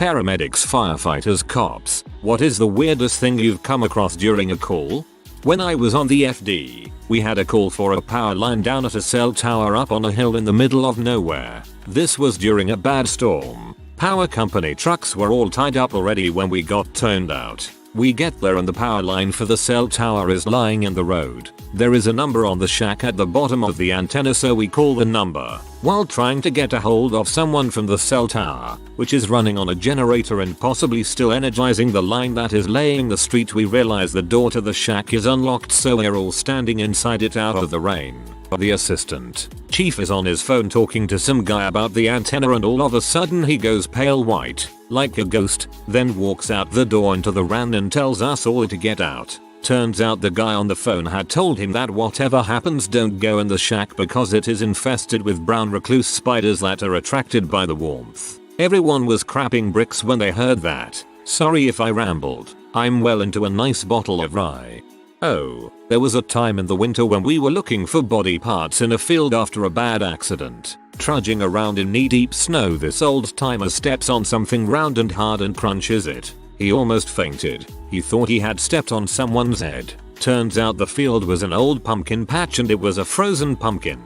Paramedics, firefighters, cops, what is the weirdest thing you've come across during a call? When I was on the FD, we had a call for a power line down at a cell tower up on a hill in the middle of nowhere. This was during a bad storm. Power company trucks were all tied up already when we got turned out. We get there and the power line for the cell tower is lying in the road. There is a number on the shack at the bottom of the antenna, so we call the number while trying to get a hold of someone from the cell tower, which is running on a generator and possibly still energizing the line that is laying the street. We realize the door to the shack is unlocked, so we're all standing inside it out of the rain. The assistant chief is on his phone talking to some guy about the antenna, and all of a sudden he goes pale white, like a ghost, then walks out the door into the rain and tells us all to get out. Turns out the guy on the phone had told him that whatever happens, don't go in the shack because it is infested with brown recluse spiders that are attracted by the warmth. Everyone was crapping bricks when they heard that. Sorry if I rambled. I'm well into a nice bottle of rye. Oh, there was a time in the winter when we were looking for body parts in a field after a bad accident. Trudging around in knee-deep snow, this old timer steps on something round and hard and crunches it. He almost fainted. He thought he had stepped on someone's head. Turns out the field was an old pumpkin patch and it was a frozen pumpkin.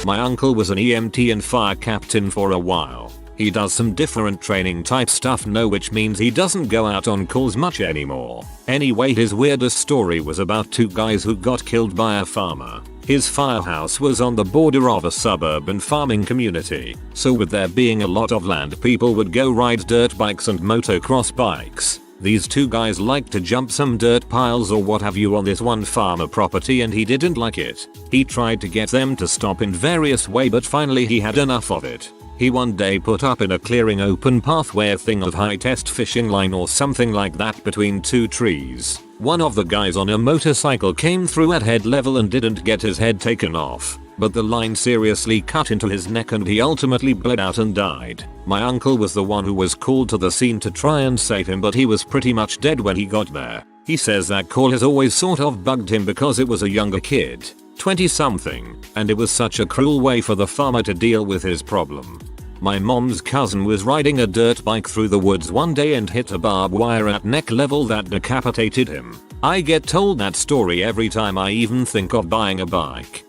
My uncle was an EMT and fire captain for a while. He does some different training type stuff now, which means he doesn't go out on calls much anymore. Anyway, his weirdest story was about two guys who got killed by a farmer. His firehouse was on the border of a suburban farming community, so with there being a lot of land, people would go ride dirt bikes and motocross bikes. These two guys liked to jump some dirt piles or what have you on this one farmer property, and he didn't like it. He tried to get them to stop in various ways, but finally he had enough of it. He one day put up in a clearing open pathway a thing of high test fishing line or something like that between two trees. One of the guys on a motorcycle came through at head level and didn't get his head taken off, but the line seriously cut into his neck and he ultimately bled out and died. My uncle was the one who was called to the scene to try and save him, but he was pretty much dead when he got there. He says that call has always sort of bugged him because it was a younger kid, 20 something, and it was such a cruel way for the farmer to deal with his problem. My mom's cousin was riding a dirt bike through the woods one day and hit a barbed wire at neck level that decapitated him. I get told that story every time I even think of buying a bike.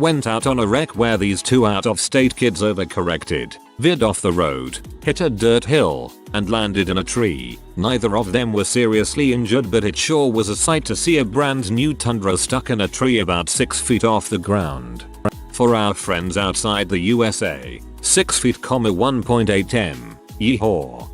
Went out on a wreck where these two out-of-state kids overcorrected, veered off the road, hit a dirt hill, and landed in a tree. Neither of them were seriously injured, but it sure was a sight to see a brand new Tundra stuck in a tree about 6 feet off the ground. For our friends outside the USA, 6 feet, 1.8 m. Yeehaw.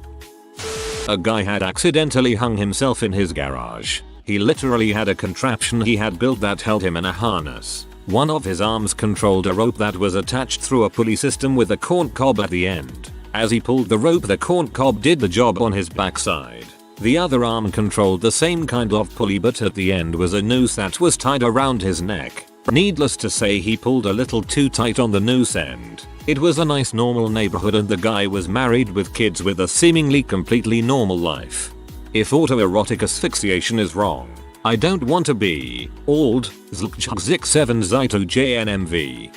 A guy had accidentally hung himself in his garage. He literally had a contraption he had built that held him in a harness. One of his arms controlled a rope that was attached through a pulley system with a corn cob at the end. As he pulled the rope, the corn cob did the job on his backside. The other arm controlled the same kind of pulley, but at the end was a noose that was tied around his neck. Needless to say, he pulled a little too tight on the noose end. It was a nice normal neighborhood and the guy was married with kids with a seemingly completely normal life. If autoerotic asphyxiation is wrong, I don't want to be old. Zlkchuk 7 Zito JNMV.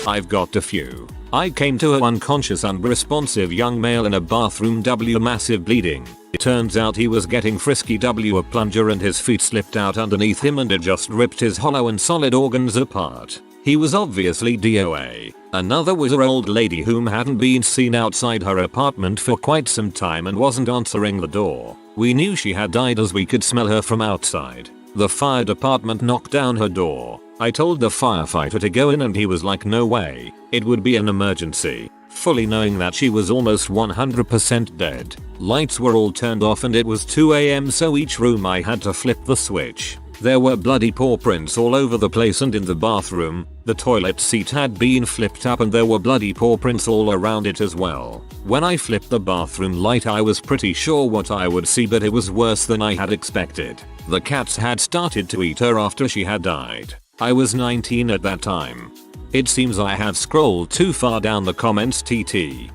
I've got a few. I came to an unconscious, unresponsive young male in a bathroom. Massive bleeding. It turns out he was getting frisky. A plunger and his feet slipped out underneath him and it just ripped his hollow and solid organs apart. He was obviously DOA. Another was an old lady whom hadn't been seen outside her apartment for quite some time and wasn't answering the door. We knew she had died as we could smell her from outside. The fire department knocked down her door. I told the firefighter to go in and he was like, no way, it would be an emergency, fully knowing that she was almost 100% dead. Lights were all turned off and it was 2 AM, so each room I had to flip the switch. There were bloody paw prints all over the place, and in the bathroom, the toilet seat had been flipped up and there were bloody paw prints all around it as well. When I flipped the bathroom light, I was pretty sure what I would see, but it was worse than I had expected. The cats had started to eat her after she had died. I was 19 at that time. It seems I have scrolled too far down the comments, TT.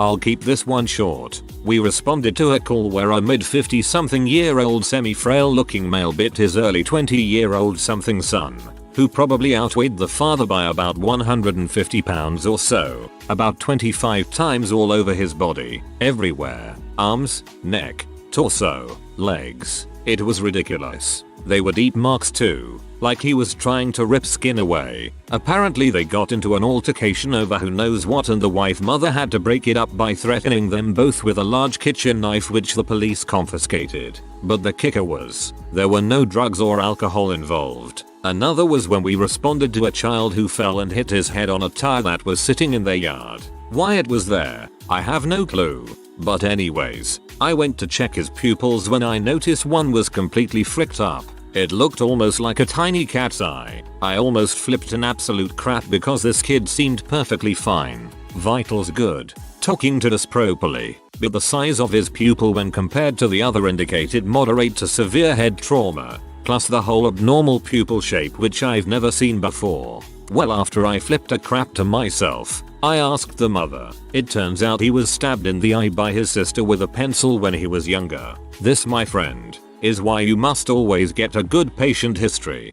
I'll keep this one short. We responded to a call where a mid-50-something-year-old semi-frail looking male bit his early 20-year-old something son. who probably outweighed the father by about 150 pounds or so, about 25 times all over his body, everywhere, arms, neck, torso, legs. It was ridiculous. They were deep marks too, like he was trying to rip skin away. Apparently they got into an altercation over who knows what, and the wife mother had to break it up by threatening them both with a large kitchen knife which the police confiscated. But the kicker was, there were no drugs or alcohol involved. Another was when we responded to a child who fell and hit his head on a tire that was sitting in their yard. Why it was there, I have no clue. But anyways, I went to check his pupils when I noticed one was completely fricked up. It looked almost like a tiny cat's eye. I almost flipped an absolute crap because this kid seemed perfectly fine. Vitals good. Talking to us properly. But the size of his pupil when compared to the other indicated moderate to severe head trauma. Plus the whole abnormal pupil shape which I've never seen before. Well, after I flipped a crap to myself, I asked the mother. It turns out he was stabbed in the eye by his sister with a pencil when he was younger. This, my friend, is why you must always get a good patient history.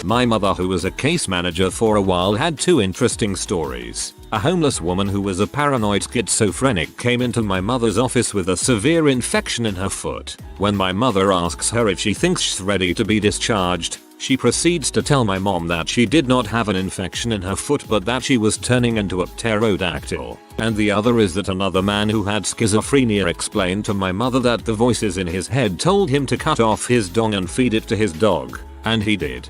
My mother, who was a case manager for a while, had two interesting stories. A homeless woman who was a paranoid schizophrenic came into my mother's office with a severe infection in her foot. When my mother asks her if she thinks she's ready to be discharged, she proceeds to tell my mom that she did not have an infection in her foot but that she was turning into a pterodactyl. And the other is that another man who had schizophrenia explained to my mother that the voices in his head told him to cut off his dong and feed it to his dog. And he did.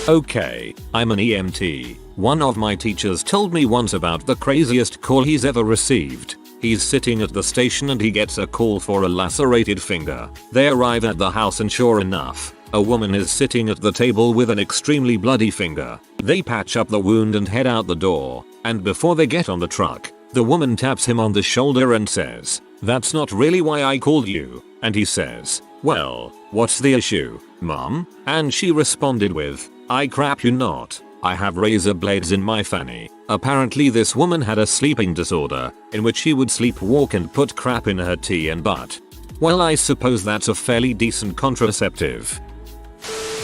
Okay, I'm an EMT. One of my teachers told me once about the craziest call he's ever received. He's sitting at the station and he gets a call for a lacerated finger. They arrive at the house and sure enough, a woman is sitting at the table with an extremely bloody finger. They patch up the wound and head out the door, and before they get on the truck, the woman taps him on the shoulder and says, "That's not really why I called you." And he says, "Well, what's the issue, Mom?" And she responded with, "I crap you not. I have razor blades in my fanny." Apparently this woman had a sleeping disorder, in which she would sleepwalk and put crap in her tea and butt. Well, I suppose that's a fairly decent contraceptive.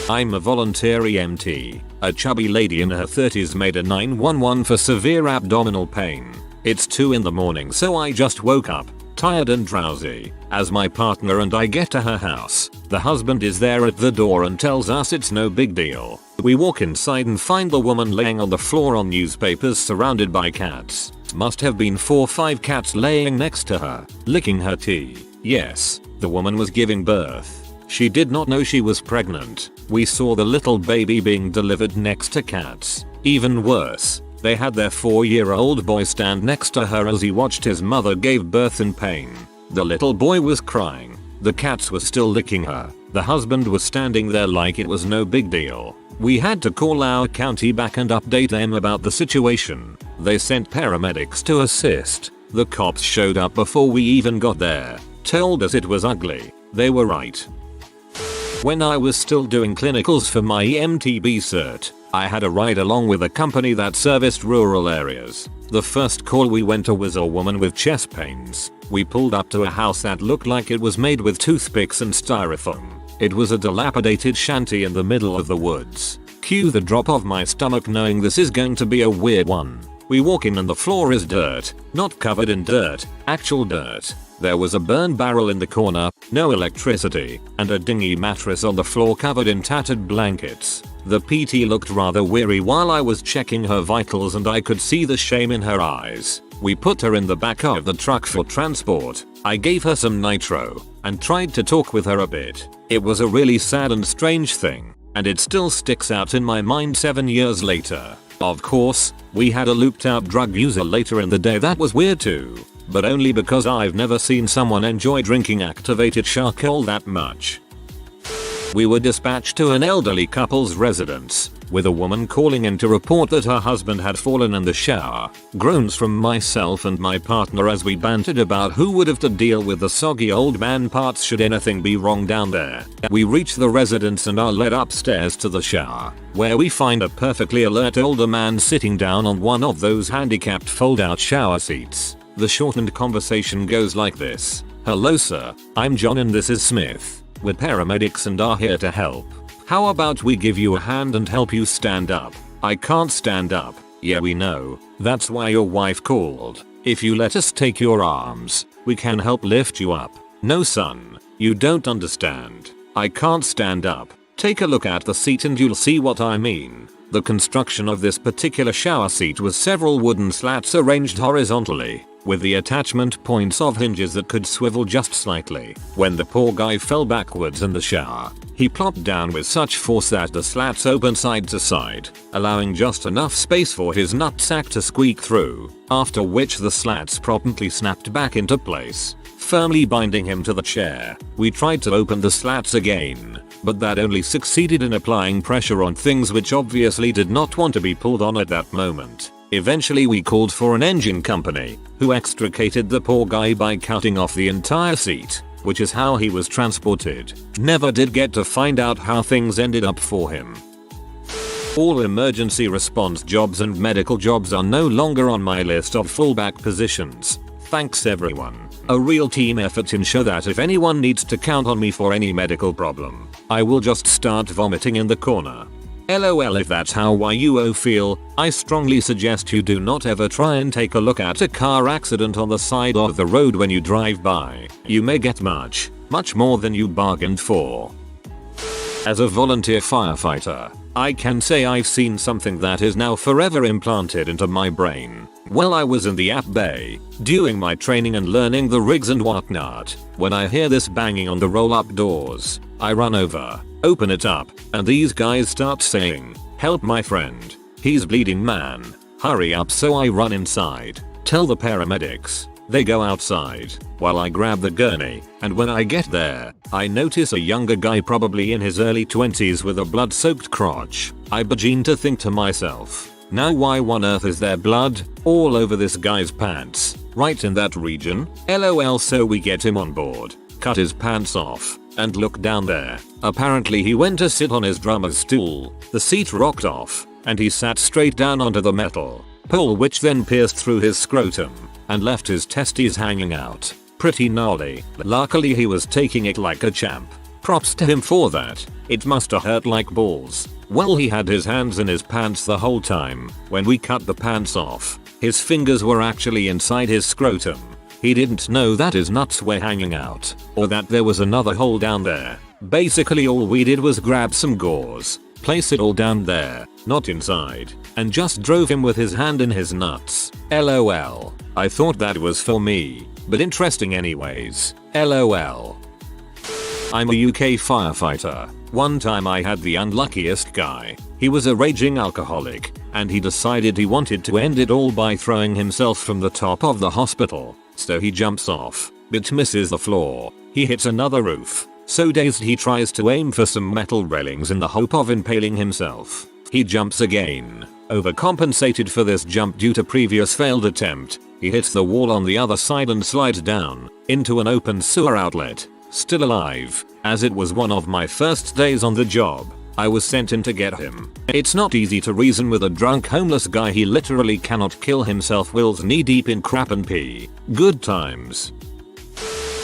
I'm a volunteer EMT. A chubby lady in her 30s made a 911 for severe abdominal pain. It's 2 in the morning, so I just woke up, tired and drowsy. As my partner and I get to her house, the husband is there at the door and tells us it's no big deal. We walk inside and find the woman laying on the floor on newspapers surrounded by cats. Must have been 4 or 5 cats laying next to her, licking her tea. Yes, the woman was giving birth. She did not know she was pregnant. We saw the little baby being delivered next to cats. Even worse, they had their 4-year-old boy stand next to her as he watched his mother give birth in pain. The little boy was crying. The cats were still licking her. The husband was standing there like it was no big deal. We had to call our county back and update them about the situation. They sent paramedics to assist. The cops showed up before we even got there. Told us it was ugly. They were right. When I was still doing clinicals for my EMTB cert, I had a ride along with a company that serviced rural areas. The first call we went to was a woman with chest pains. We pulled up to a house that looked like it was made with toothpicks and styrofoam. It was a dilapidated shanty in the middle of the woods. Cue the drop of my stomach knowing this is going to be a weird one. We walk in and the floor is dirt, not covered in dirt, actual dirt. There was a burn barrel in the corner, no electricity, and a dingy mattress on the floor covered in tattered blankets. The PT looked rather weary while I was checking her vitals and I could see the shame in her eyes. We put her in the back of the truck for transport. I gave her some nitro and tried to talk with her a bit. It was a really sad and strange thing, and it still sticks out in my mind 7 years later. Of course, we had a looped out drug user later in the day that was weird too, but only because I've never seen someone enjoy drinking activated charcoal that much. We were dispatched to an elderly couple's residence, with a woman calling in to report that her husband had fallen in the shower. Groans from myself and my partner as we bantered about who would have to deal with the soggy old man parts should anything be wrong down there. We reach the residence and are led upstairs to the shower, where we find a perfectly alert older man sitting down on one of those handicapped fold-out shower seats. The shortened conversation goes like this. "Hello sir, I'm John and this is Smith. We're paramedics and are here to help. How about we give you a hand and help you stand up? I can't stand up. Yeah, we know. That's why your wife called. If you let us take your arms, we can help lift you up. No son, you don't understand. I can't stand up. Take a look at the seat and you'll see what I mean. The construction of this particular shower seat was several wooden slats arranged horizontally, with the attachment points of hinges that could swivel just slightly. When the poor guy fell backwards in the shower, he plopped down with such force that the slats opened side to side, allowing just enough space for his nutsack to squeak through, after which the slats promptly snapped back into place, firmly binding him to the chair. We tried to open the slats again, but that only succeeded in applying pressure on things which obviously did not want to be pulled on at that moment. Eventually we called for an engine company, who extricated the poor guy by cutting off the entire seat, which is how he was transported. Never did get to find out how things ended up for him. All emergency response jobs and medical jobs are no longer on my list of fallback positions. Thanks everyone. A real team effort to ensure that if anyone needs to count on me for any medical problem, I will just start vomiting in the corner. LOL, if that's how YUO feel, I strongly suggest you do not ever try and take a look at a car accident on the side of the road when you drive by. You may get much more than you bargained for. As a volunteer firefighter, I can say I've seen something that is now forever implanted into my brain. While I was in the app bay, doing my training and learning the rigs and whatnot, when I hear this banging on the roll-up doors, I run over, open it up, and these guys start saying, "Help my friend. He's bleeding, man. Hurry up." So I run inside, tell the paramedics. They go outside, while I grab the gurney, and when I get there, I notice a younger guy probably in his early 20s with a blood-soaked crotch. I begin to think to myself, now why on earth is there blood all over this guy's pants, right in that region? LOL. So we get him on board, cut his pants off, and look down there. Apparently he went to sit on his drummer's stool, the seat rocked off, and he sat straight down onto the metal pole, which then pierced through his scrotum and left his testes hanging out. Pretty gnarly. Luckily he was taking it like a champ. Props to him for that. It musta hurt like balls. Well, he had his hands in his pants the whole time. When we cut the pants off, his fingers were actually inside his scrotum. He didn't know that his nuts were hanging out, or that there was another hole down there. Basically all we did was grab some gauze, place it all down there, not inside, and just drove him with his hand in his nuts. LOL. I thought that was for me, but interesting anyways. LOL. I'm a UK firefighter. One time I had the unluckiest guy. He was a raging alcoholic, and he decided he wanted to end it all by throwing himself from the top of the hospital. So he jumps off, but misses the floor. He hits another roof. So dazed he tries to aim for some metal railings in the hope of impaling himself. He jumps again. Overcompensated for this jump due to previous failed attempt, he hits the wall on the other side and slides down into an open sewer outlet. Still alive, as it was one of my first days on the job, I was sent in to get him. It's not easy to reason with a drunk homeless guy. He literally cannot kill himself, Will's knee deep in crap and pee. Good times.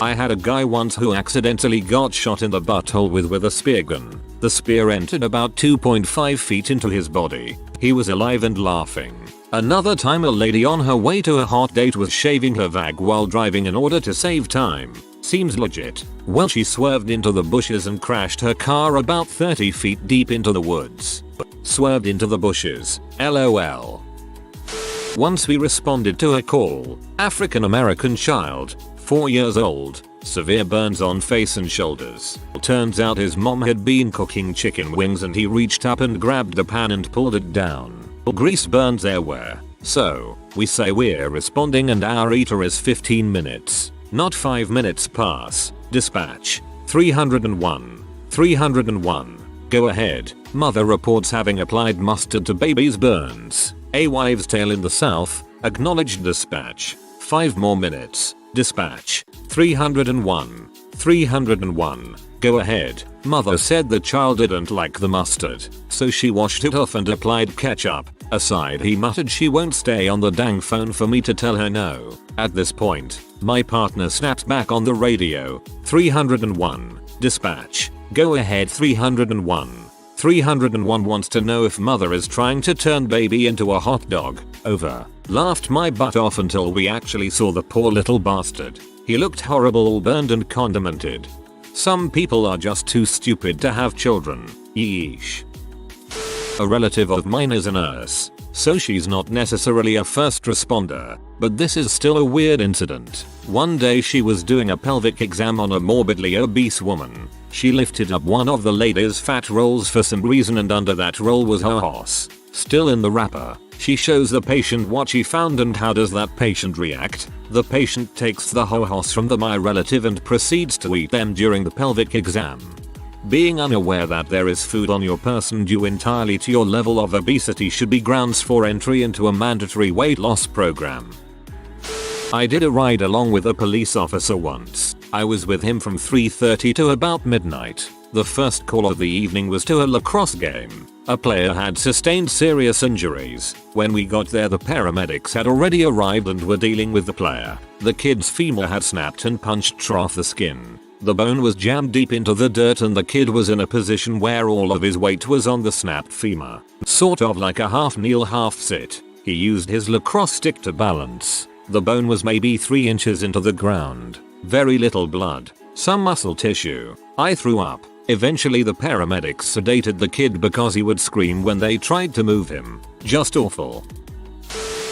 I had a guy once who accidentally got shot in the butthole with a speargun. The spear entered about 2.5 feet into his body. He was alive and laughing. Another time a lady on her way to a hot date was shaving her vag while driving in order to save time. Seems legit. Well, she swerved into the bushes and crashed her car about 30 feet deep into the woods. Swerved into the bushes. LOL. Once we responded to a call. African American child, 4 years old, severe burns on face and shoulders. Turns out his mom had been cooking chicken wings and he reached up and grabbed the pan and pulled it down. Grease burns everywhere. So, we say we're responding and our eater is 15 minutes. Not 5 minutes pass. Dispatch. 301. 301. Go ahead. Mother reports having applied mustard to baby's burns. A wives' tale in the south. Acknowledged dispatch. 5 more minutes. Dispatch. 301. 301. Go ahead. Mother said the child didn't like the mustard, so she washed it off and applied ketchup. Aside, he muttered she won't stay on the dang phone for me to tell her no. At this point, my partner snapped back on the radio. 301. Dispatch. Go ahead. 301. 301 wants to know if mother is trying to turn baby into a hot dog. Over. Laughed my butt off until we actually saw the poor little bastard. He looked horrible, all burned and condimented. Some people are just too stupid to have children. Yeesh. A relative of mine is a nurse, so she's not necessarily a first responder, but this is still a weird incident. One day she was doing a pelvic exam on a morbidly obese woman. She lifted up one of the lady's fat rolls for some reason, and under that roll was her hoss, still in the wrapper. She shows the patient what she found, and how does that patient react? The patient takes the hoss from my relative and proceeds to eat them during the pelvic exam. Being unaware that there is food on your person due entirely to your level of obesity should be grounds for entry into a mandatory weight loss program. I did a ride along with a police officer once. I was with him from 3:30 to about midnight. The first call of the evening was to a lacrosse game. A player had sustained serious injuries. When we got there, the paramedics had already arrived and were dealing with the player. The kid's femur had snapped and punched off the skin. The bone was jammed deep into the dirt, and the kid was in a position where all of his weight was on the snapped femur. Sort of like a half kneel half sit. He used his lacrosse stick to balance. The bone was maybe 3 inches into the ground. Very little blood. Some muscle tissue. I threw up. Eventually the paramedics sedated the kid because he would scream when they tried to move him. Just awful.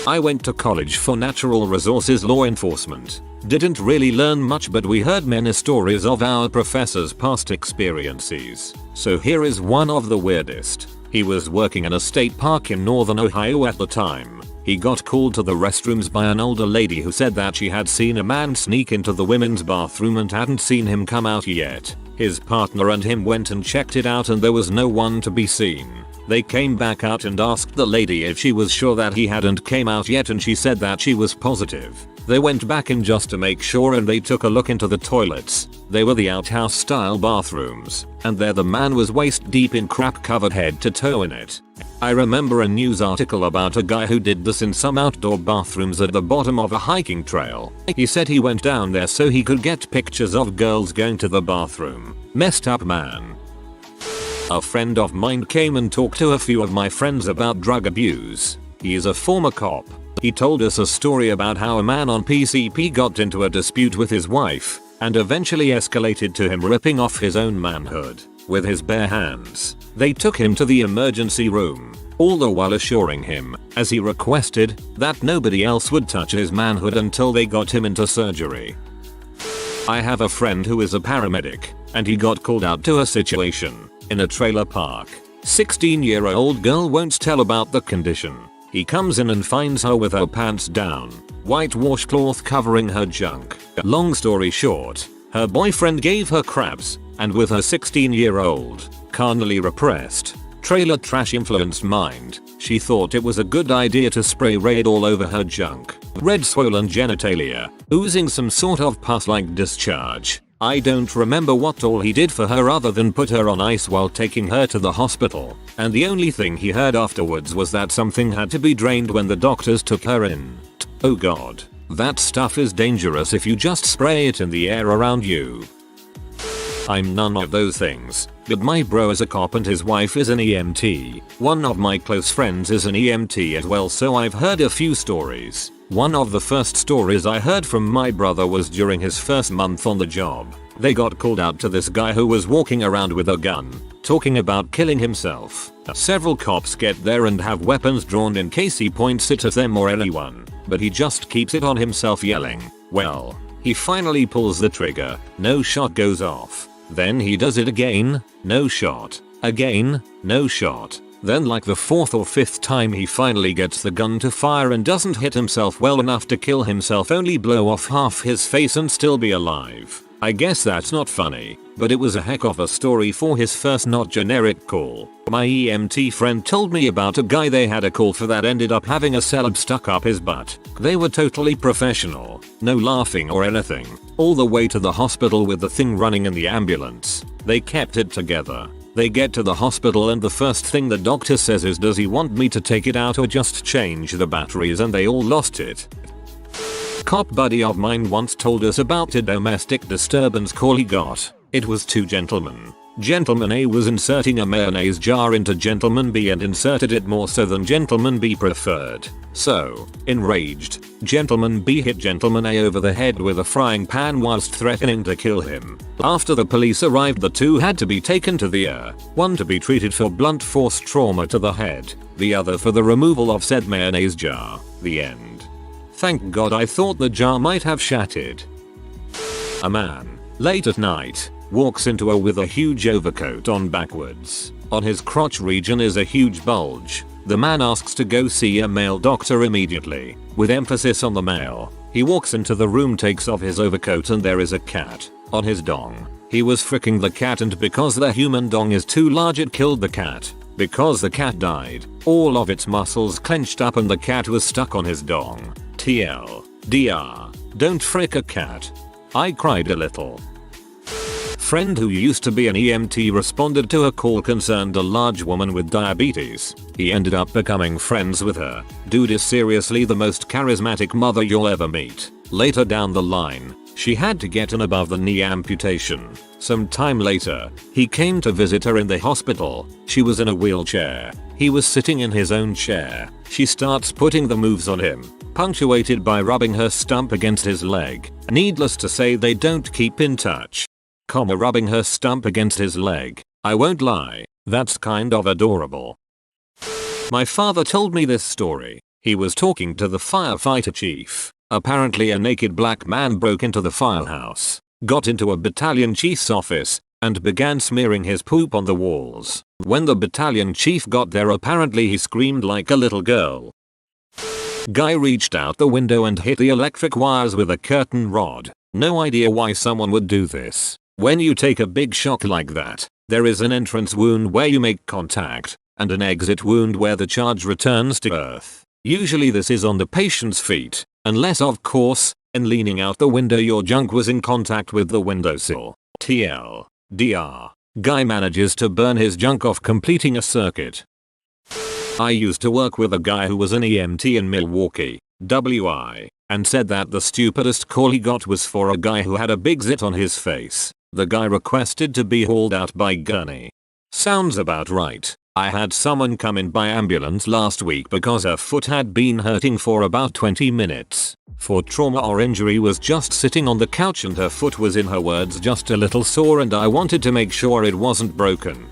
I went to college for natural resources law enforcement. Didn't really learn much, but we heard many stories of our professors' past experiences. So here is one of the weirdest. He was working in a state park in northern Ohio at the time. He got called to the restrooms by an older lady who said that she had seen a man sneak into the women's bathroom and hadn't seen him come out yet. His partner and him went and checked it out, and there was no one to be seen. They came back out and asked the lady if she was sure that he hadn't came out yet, and she said that she was positive. They went back in just to make sure, and they took a look into the toilets. They were the outhouse style bathrooms, and there the man was waist deep in crap, covered head to toe in it. I remember a news article about a guy who did this in some outdoor bathrooms at the bottom of a hiking trail. He said he went down there so he could get pictures of girls going to the bathroom. Messed up, man. A friend of mine came and talked to a few of my friends about drug abuse. He is a former cop. He told us a story about how a man on PCP got into a dispute with his wife, and eventually escalated to him ripping off his own manhood with his bare hands. They took him to the emergency room, all the while assuring him, as he requested, that nobody else would touch his manhood until they got him into surgery. I have a friend who is a paramedic, and he got called out to a situation in a trailer park. 16-year-old girl won't tell about the condition. He comes in and finds her with her pants down, white washcloth covering her junk. Long story short, her boyfriend gave her crabs, and with her 16-year-old, carnally repressed, trailer trash influenced mind, she thought it was a good idea to spray Raid all over her junk. Red swollen genitalia, oozing some sort of pus-like discharge. I don't remember what all he did for her other than put her on ice while taking her to the hospital, and the only thing he heard afterwards was that something had to be drained when the doctors took her in. Oh god. That stuff is dangerous if you just spray it in the air around you. I'm none of those things, but my bro is a cop and his wife is an EMT. One of my close friends is an EMT as well, so I've heard a few stories. One of the first stories I heard from my brother was during his first month on the job. They got called out to this guy who was walking around with a gun, talking about killing himself. Several cops get there and have weapons drawn in case he points it at them or anyone, but he just keeps it on himself, yelling. Well, he finally pulls the trigger, no shot goes off. Then he does it again, no shot. Again, no shot. Then like the 4th or 5th time he finally gets the gun to fire and doesn't hit himself well enough to kill himself, only blow off half his face and still be alive. I guess that's not funny, but it was a heck of a story for his first not generic call. My EMT friend told me about a guy they had a call for that ended up having a celeb stuck up his butt. They were totally professional, no laughing or anything, all the way to the hospital with the thing running in the ambulance. They kept it together. They get to the hospital and the first thing the doctor says is, does he want me to take it out or just change the batteries, and they all lost it. Cop buddy of mine once told us about a domestic disturbance call he got. It was 2 gentlemen. Gentleman A was inserting a mayonnaise jar into Gentleman B and inserted it more so than Gentleman B preferred. So, enraged, Gentleman B hit Gentleman A over the head with a frying pan whilst threatening to kill him. After the police arrived, the two had to be taken to the ER, one to be treated for blunt force trauma to the head, the other for the removal of said mayonnaise jar. The end. Thank God, I thought the jar might have shattered. A man, late at night, walks into a with a huge overcoat on backwards. On his crotch region is a huge bulge. The man asks to go see a male doctor immediately, with emphasis on the male. He walks into the room, takes off his overcoat, and there is a cat on his dong. He was fricking the cat, and because the human dong is too large it killed the cat. Because the cat died, all of its muscles clenched up and the cat was stuck on his dong. TLDR. Don't frick a cat. I cried a little. Friend who used to be an EMT responded to a call concerned a large woman with diabetes. He ended up becoming friends with her. Dude is seriously the most charismatic mother you'll ever meet. Later down the line, she had to get an above the knee amputation. Some time later, he came to visit her in the hospital. She was in a wheelchair. He was sitting in his own chair. She starts putting the moves on him, punctuated by rubbing her stump against his leg. Needless to say, they don't keep in touch. Rubbing her stump against his leg. I won't lie, that's kind of adorable. My father told me this story. He was talking to the firefighter chief. Apparently a naked black man broke into the firehouse, got into a battalion chief's office, and began smearing his poop on the walls. When the battalion chief got there, apparently he screamed like a little girl. Guy reached out the window and hit the electric wires with a curtain rod. No idea why someone would do this. When you take a big shock like that, there is an entrance wound where you make contact, and an exit wound where the charge returns to earth. Usually this is on the patient's feet, unless of course, in leaning out the window your junk was in contact with the windowsill. TLDR. Guy manages to burn his junk off completing a circuit. I used to work with a guy who was an EMT in Milwaukee, WI, and said that the stupidest call he got was for a guy who had a Bigzit on his face. The guy requested to be hauled out by gurney. Sounds about right. I had someone come in by ambulance last week because her foot had been hurting for about 20 minutes. For trauma or injury, was just sitting on the couch and her foot was, in her words, just a little sore, and I wanted to make sure it wasn't broken.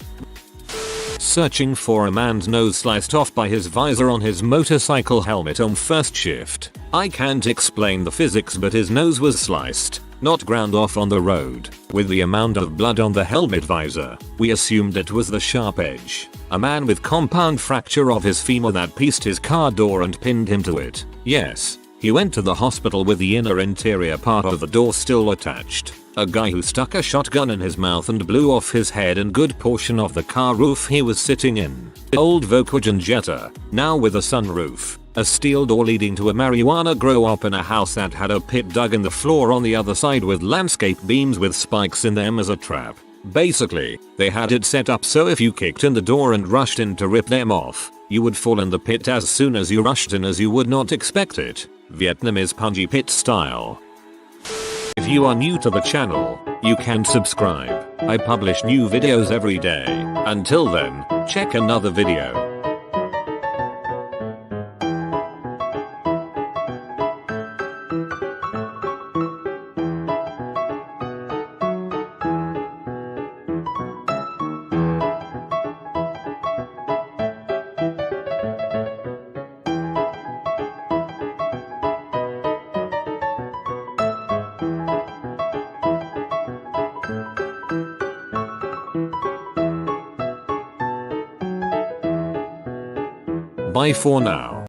Searching for a man's nose sliced off by his visor on his motorcycle helmet on first shift. I can't explain the physics, but his nose was sliced, not ground off on the road. With the amount of blood on the helmet visor, we assumed it was the sharp edge. A man with compound fracture of his femur that pieced his car door and pinned him to it. Yes, he went to the hospital with the interior part of the door still attached. A guy who stuck a shotgun in his mouth and blew off his head and good portion of the car roof he was sitting in. Old Volkswagen Jetta, now with a sunroof. A steel door leading to a marijuana grow up in a house that had a pit dug in the floor on the other side with landscape beams with spikes in them as a trap. Basically, they had it set up so if you kicked in the door and rushed in to rip them off, you would fall in the pit as soon as you rushed in, as you would not expect it. Vietnamese punji pit style. If you are new to the channel, you can subscribe. I publish new videos every day. Until then, check another video. Bye for now.